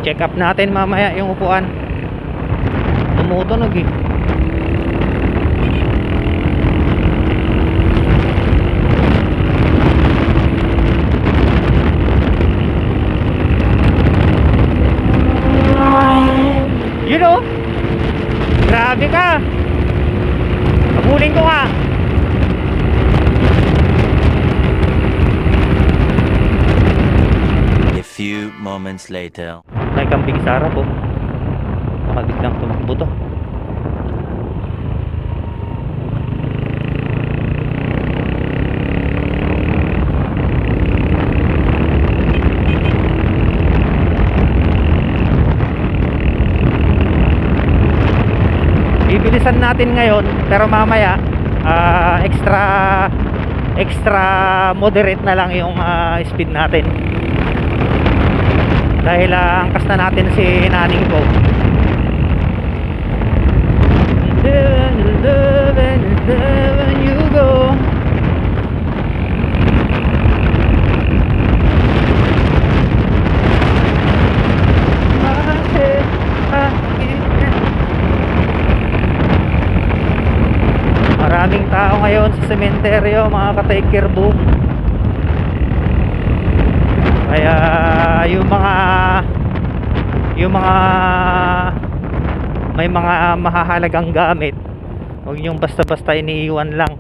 Check up natin mamaya yung upuan. Tumutunog eh. You know, grabe ka. Habulin ko ka. A few moments later. May kambing sa harap oh. Baka biglang tumakbo to. Bibilisan natin ngayon, pero mamaya extra moderate na lang yung speed natin. Dahil angkas na natin si naning ko. When you go. Maraming tao ngayon sa sementeryo, mga ka-take care boom. Kaya yung mga may mga mahahalagang gamit, huwag niyong basta-basta iniiwan lang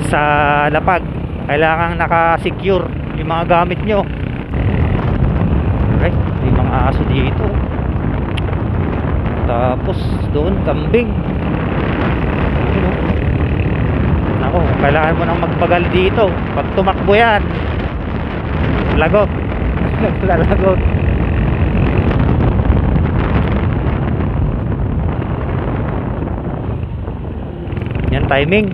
sa lapag. Kailangan naka-secure yung mga gamit nyo. Right, may mga aso dito. Tapos doon kambing. Ako, kailangan mo nang magpagal dito. Pag tumakbo yan, lagot. Lalagot. Yan timing.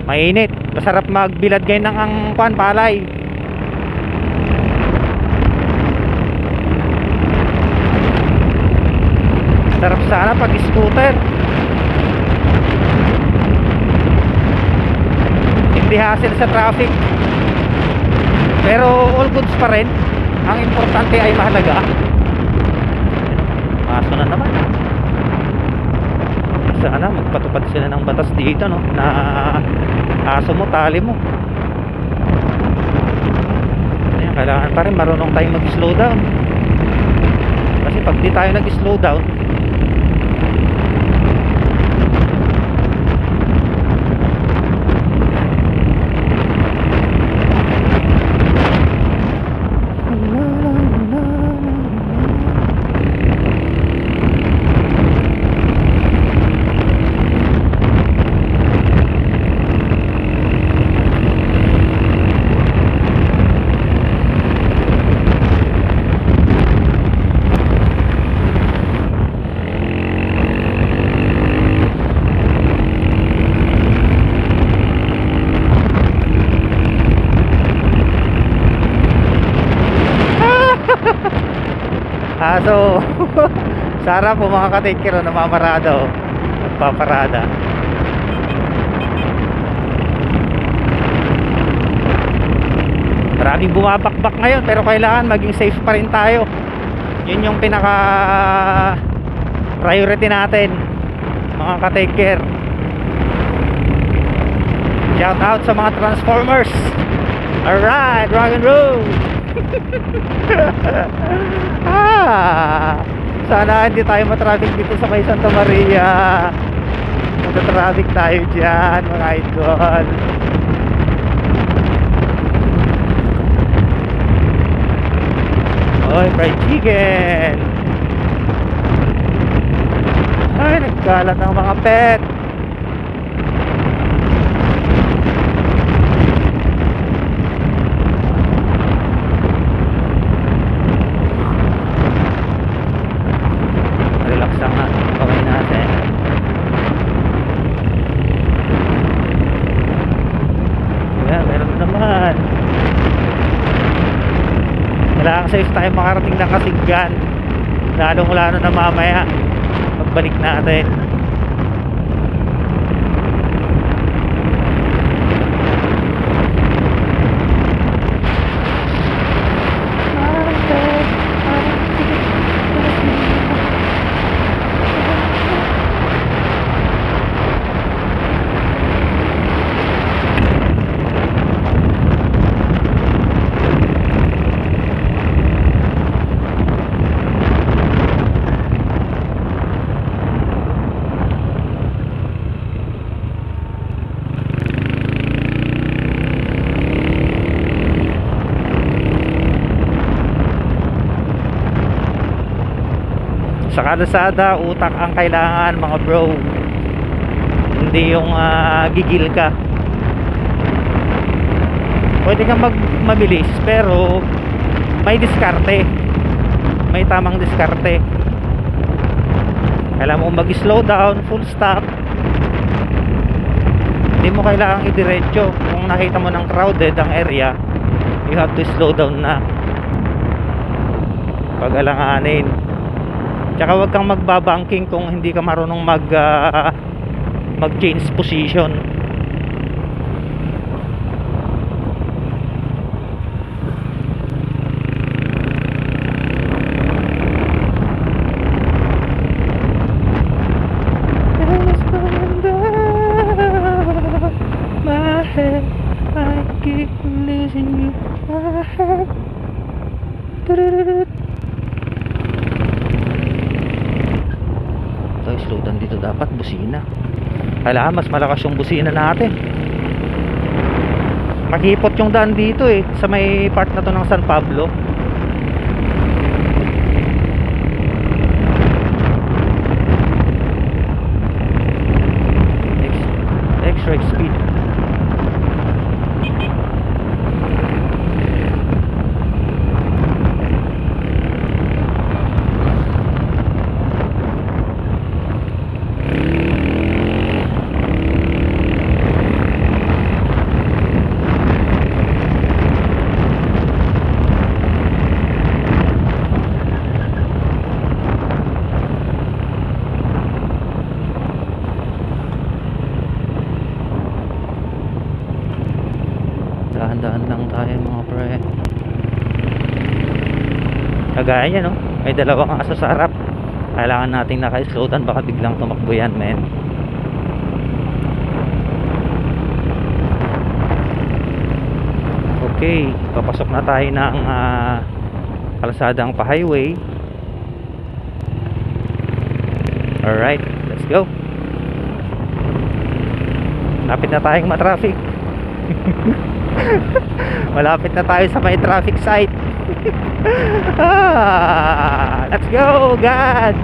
Mainit. Masarap magbilad ngayon ng ang palay. Sarap sana pag scooter. Hindi hassle sa traffic. Pero all goods pa rin. Ang importante ay mahalaga. Aso na naman. Sana magpatupad sila ng batas dito, no? Na aso mo, tali mo. Ayan, kailangan pa rin marunong tayong mag-slow down. Kasi pag di tayo nag-slow down, so sarap po mga ka-take care, namamarada o paparada. Maraming bumabakbak ngayon, pero kailangan maging safe pa rin tayo. Yun yung pinaka priority natin, mga ka-take care. Shout out sa mga transformers. Alright, rock and roll. Sana hindi tayo matraffic dito sa may Santa Maria. Magta-traffic tayo dyan, mga idol. Oy, fried chicken. Ay, nagkalat ng mga pet. Safe tayo makarating ng Kasiggan, lalong lalo na mamaya pagbalik natin. Sa kalsada, utak ang kailangan mga bro. Hindi yung gigil ka. Pwede kang mabilis pero may diskarte. May tamang diskarte. Kailangan mo mag-slow down, full stop. Hindi mo kailangang idiretso. Kung nakita mo ng crowded ang area, you have to slow down na. Pag-alanganin. Tsaka wag kang magbabanking kung hindi ka marunong mag-change position. My head, I keep losing you. My head. Ito, slow down dito dapat, busina. Kailangan mas malakas yung busina natin. Makipot yung daan dito eh, sa may part na to ng San Pablo. Extra speed. Dahan-dahan lang tayo mga pre. Kagaya niya no, may dalawang aso sa harap. Kailangan nating naka-slow down, baka biglang tumakbo yan men. Okay, papasok na tayo ng kalsadang pa-highway. Alright, let's go. Lapit na tayong ma-traffic. Malapit na tayo sa may traffic site. Let's go, God.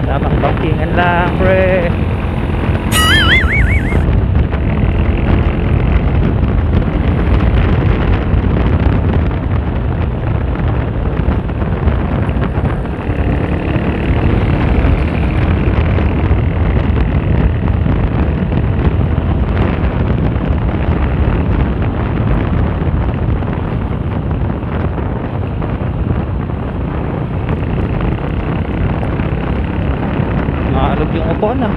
Tamang bankingan lang, pre. Maalog yung upuan ah.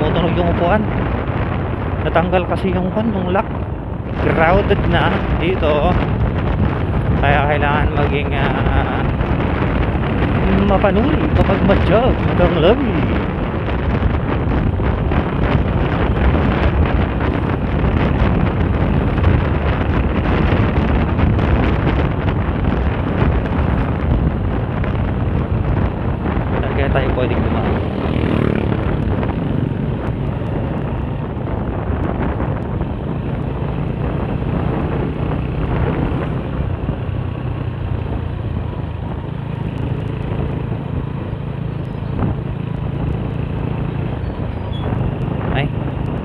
Tumutunog yung upuan. Natanggal kasi yung lock. Crowded na dito. Kaya kailangan maging mapanuri kapag matjog ng labi. Kaya tayo pwedeng dumaan.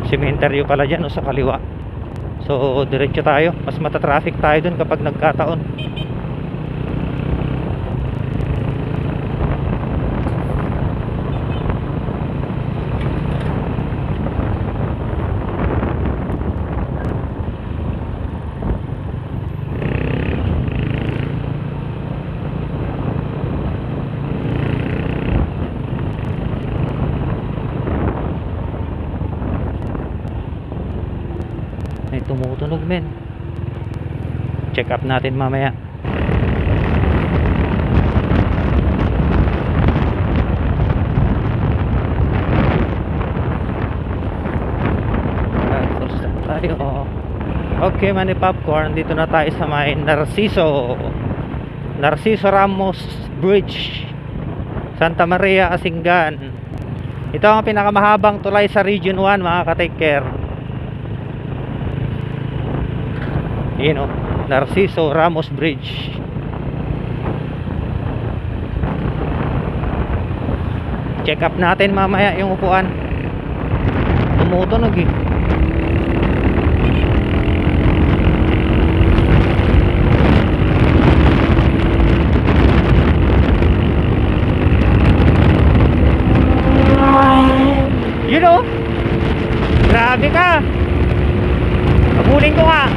Cementerio pala dyan o sa kaliwa. So diretso tayo. Mas matatraffic tayo dun kapag nagkataon. May tumutunog men. Check up natin mamaya. Full stop tayo. Okay, Manny Popcorn, dito na tayo sa may Narciso Ramos Bridge, Santa Maria, Asingan. Ito ang pinakamahabang tulay sa Region 1, mga ka-take care. Yun o, Narciso Ramos Bridge. Check up natin mamaya yung upuan. Tumutunog eh. You know, grabe ka. Habulin ko nga.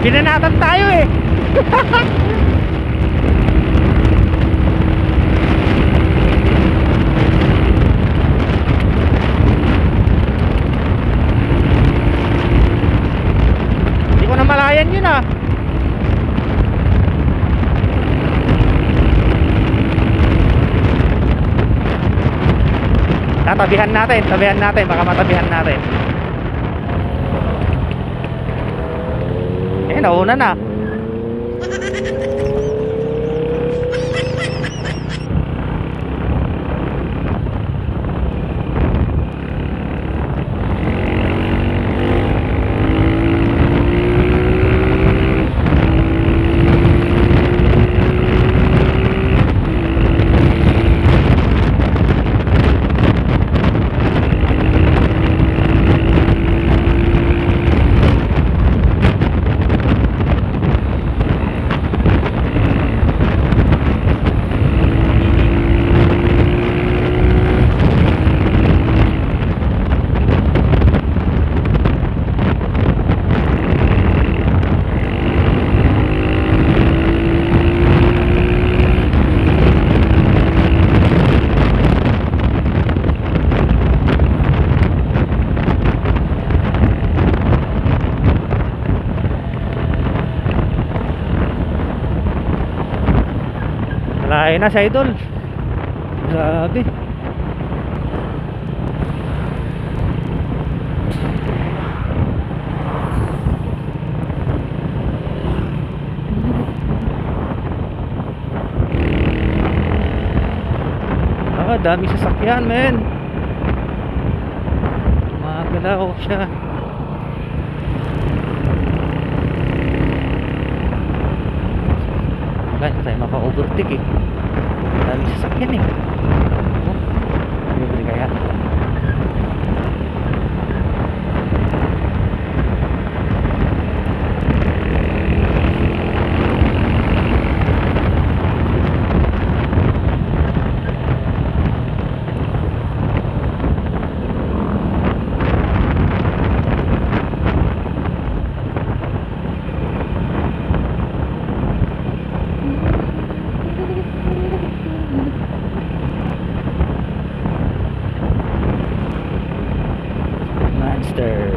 Binanatan tayo eh. Hindi ko na malayan yun ah. Tabihan natin, baka matabihan natin. Nauna na. Lain na siya, idol. Grabe. Dami sasakyan, men. Magalaw siya. Wala tayo maka-overtake eh. Dami sasakyan eh. Bibili kaya. Monster.